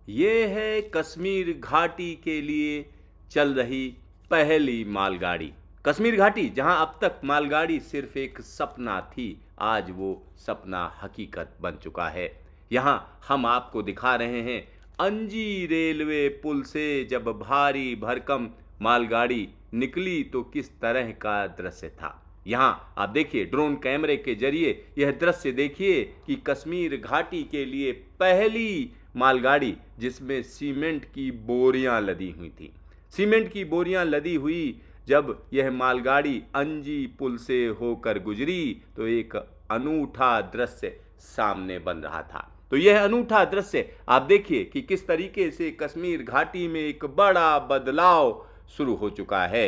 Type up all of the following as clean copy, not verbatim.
ये है कश्मीर घाटी के लिए चल रही पहली मालगाड़ी। कश्मीर घाटी जहां अब तक मालगाड़ी सिर्फ एक सपना थी, आज वो सपना हकीकत बन चुका है। यहां हम आपको दिखा रहे हैं अंजी रेलवे पुल से जब भारी भरकम मालगाड़ी निकली तो किस तरह का दृश्य था। यहाँ आप देखिए ड्रोन कैमरे के जरिए यह दृश्य देखिए कि कश्मीर घाटी के लिए पहली मालगाड़ी जिसमें सीमेंट की बोरियां लदी हुई थी। सीमेंट की बोरियां लदी हुई जब यह मालगाड़ी अंजी पुल से होकर गुजरी तो एक अनूठा दृश्य सामने बन रहा था। तो यह अनूठा दृश्य आप देखिए कि किस तरीके से कश्मीर घाटी में एक बड़ा बदलाव शुरू हो चुका है।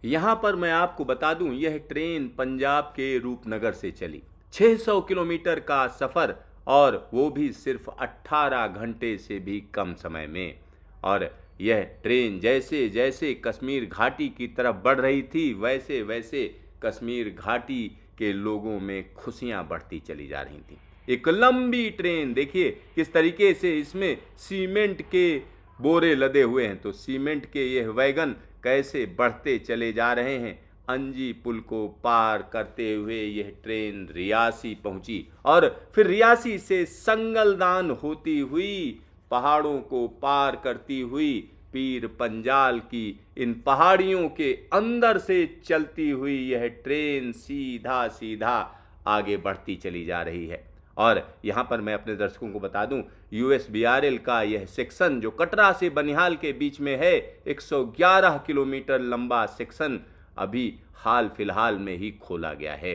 यहाँ पर मैं आपको बता दूं, यह ट्रेन पंजाब के रूपनगर से चली 600 किलोमीटर का सफ़र, और वो भी सिर्फ 18 घंटे से भी कम समय में। और यह ट्रेन जैसे जैसे कश्मीर घाटी की तरफ बढ़ रही थी वैसे वैसे कश्मीर घाटी के लोगों में खुशियां बढ़ती चली जा रही थी। एक लंबी ट्रेन देखिए किस तरीके से इसमें सीमेंट के बोरे लदे हुए हैं, तो सीमेंट के यह वैगन कैसे बढ़ते चले जा रहे हैं। अंजी पुल को पार करते हुए यह ट्रेन रियासी पहुंची और फिर रियासी से संगलदान होती हुई पहाड़ों को पार करती हुई पीर पंजाल की इन पहाड़ियों के अंदर से चलती हुई यह ट्रेन सीधा सीधा आगे बढ़ती चली जा रही है। और यहाँ पर मैं अपने दर्शकों को बता दूं, यूएसबीआरएल का यह सेक्शन जो कटरा से बनिहाल के बीच में है, 111 किलोमीटर लंबा सेक्शन अभी हाल फिलहाल में ही खोला गया है।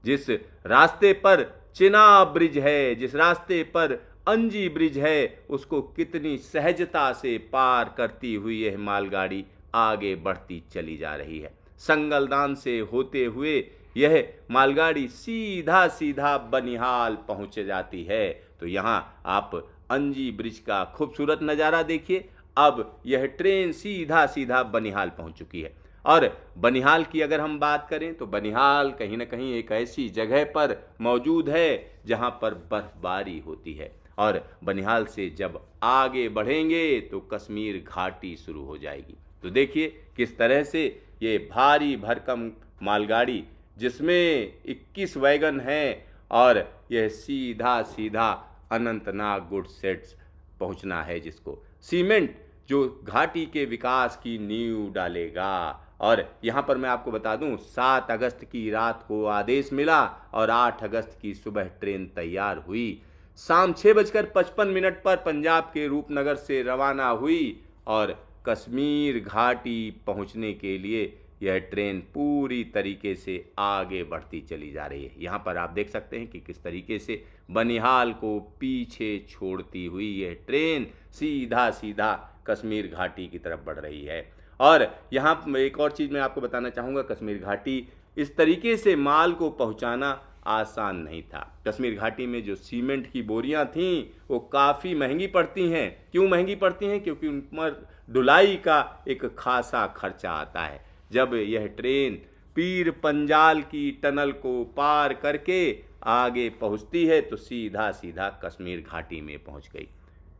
जिस रास्ते पर चिनाब ब्रिज है, जिस रास्ते पर अंजी ब्रिज है, उसको कितनी सहजता से पार करती हुई यह मालगाड़ी आगे बढ़ती चली जा रही है। संगलदान से होते हुए यह मालगाड़ी सीधा सीधा बनिहाल पहुंच जाती है। तो यहाँ आप अंजी ब्रिज का खूबसूरत नज़ारा देखिए। अब यह ट्रेन सीधा सीधा बनिहाल पहुंच चुकी है। और बनिहाल की अगर हम बात करें तो बनिहाल कहीं ना कहीं एक ऐसी जगह पर मौजूद है जहां पर बर्फबारी होती है। और बनिहाल से जब आगे बढ़ेंगे तो कश्मीर घाटी शुरू हो जाएगी। तो देखिए किस तरह से ये भारी भरकम मालगाड़ी जिसमें 21 वैगन हैं और यह सीधा सीधा अनंतनाग गुड सेट्स पहुंचना है, जिसको सीमेंट जो घाटी के विकास की नींव डालेगा। और यहाँ पर मैं आपको बता दूं, 7 अगस्त की रात को आदेश मिला और 8 अगस्त की सुबह ट्रेन तैयार हुई। शाम 6:55 पर पंजाब के रूपनगर से रवाना हुई और कश्मीर घाटी पहुँचने के लिए यह ट्रेन पूरी तरीके से आगे बढ़ती चली जा रही है। यहाँ पर आप देख सकते हैं कि किस तरीके से बनिहाल को पीछे छोड़ती हुई यह ट्रेन सीधा सीधा कश्मीर घाटी की तरफ बढ़ रही है। और यहाँ एक और चीज़ मैं आपको बताना चाहूँगा, कश्मीर घाटी इस तरीके से माल को पहुँचाना आसान नहीं था। कश्मीर घाटी में जो सीमेंट की बोरियां थीं वो काफ़ी महंगी पड़ती हैं। क्यों महंगी पड़ती हैं? क्योंकि उन पर ढुलाई का एक खासा खर्चा आता है। जब यह ट्रेन पीर पंजाल की टनल को पार करके आगे पहुंचती है तो सीधा सीधा कश्मीर घाटी में पहुंच गई।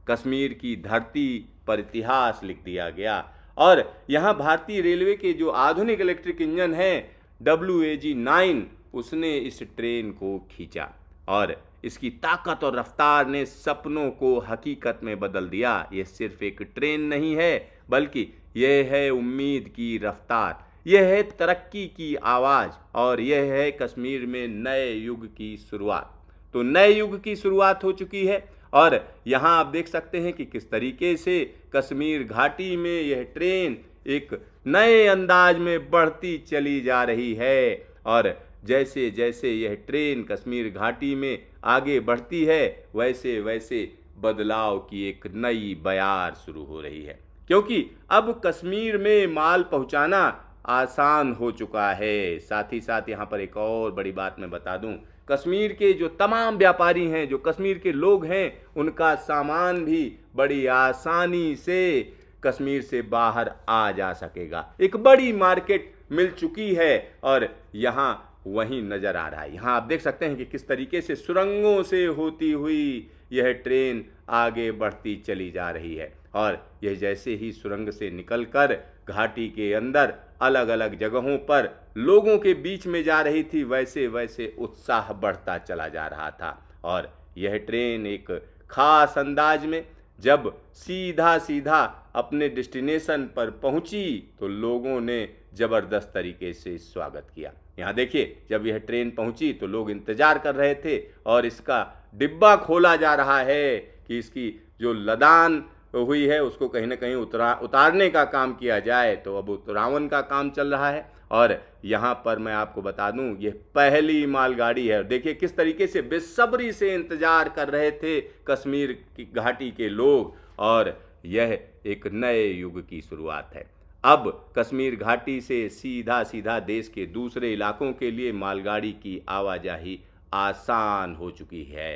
कश्मीर की धरती पर इतिहास लिख दिया गया। और यहाँ भारतीय रेलवे के जो आधुनिक इलेक्ट्रिक इंजन हैं WAG-9, उसने इस ट्रेन को खींचा और इसकी ताकत और रफ्तार ने सपनों को हकीकत में बदल दिया। ये सिर्फ एक ट्रेन नहीं है बल्कि यह है उम्मीद की रफ्तार, यह है तरक्की की आवाज़ और यह है कश्मीर में नए युग की शुरुआत। तो नए युग की शुरुआत हो चुकी है और यहाँ आप देख सकते हैं कि किस तरीके से कश्मीर घाटी में यह ट्रेन एक नए अंदाज में बढ़ती चली जा रही है। और जैसे जैसे यह ट्रेन कश्मीर घाटी में आगे बढ़ती है वैसे वैसे बदलाव की एक नई बयार शुरू हो रही है, क्योंकि अब कश्मीर में माल पहुंचाना आसान हो चुका है। साथ ही साथ यहाँ पर एक और बड़ी बात मैं बता दूं, कश्मीर के जो तमाम व्यापारी हैं, जो कश्मीर के लोग हैं, उनका सामान भी बड़ी आसानी से कश्मीर से बाहर आ जा सकेगा। एक बड़ी मार्केट मिल चुकी है और यहाँ वहीं नज़र आ रहा है। यहाँ आप देख सकते हैं कि किस तरीके से सुरंगों से होती हुई यह ट्रेन आगे बढ़ती चली जा रही है और यह जैसे ही सुरंग से निकलकर घाटी के अंदर अलग अलग जगहों पर लोगों के बीच में जा रही थी, वैसे वैसे उत्साह बढ़ता चला जा रहा था। और यह ट्रेन एक खास अंदाज में जब सीधा सीधा अपने डेस्टिनेशन पर पहुंची तो लोगों ने ज़बरदस्त तरीके से स्वागत किया। यहाँ देखिए, जब यह ट्रेन पहुंची तो लोग इंतज़ार कर रहे थे और इसका डिब्बा खोला जा रहा है कि इसकी जो लदान हुई है उसको कहीं ना कहीं उतारने का काम किया जाए। तो अब उत्तरावन का काम चल रहा है और यहाँ पर मैं आपको बता दूं, ये पहली मालगाड़ी है। देखिए किस तरीके से बेसब्री से इंतजार कर रहे थे कश्मीर की घाटी के लोग और यह एक नए युग की शुरुआत है। अब कश्मीर घाटी से सीधा सीधा देश के दूसरे इलाकों के लिए मालगाड़ी की आवाजाही आसान हो चुकी है।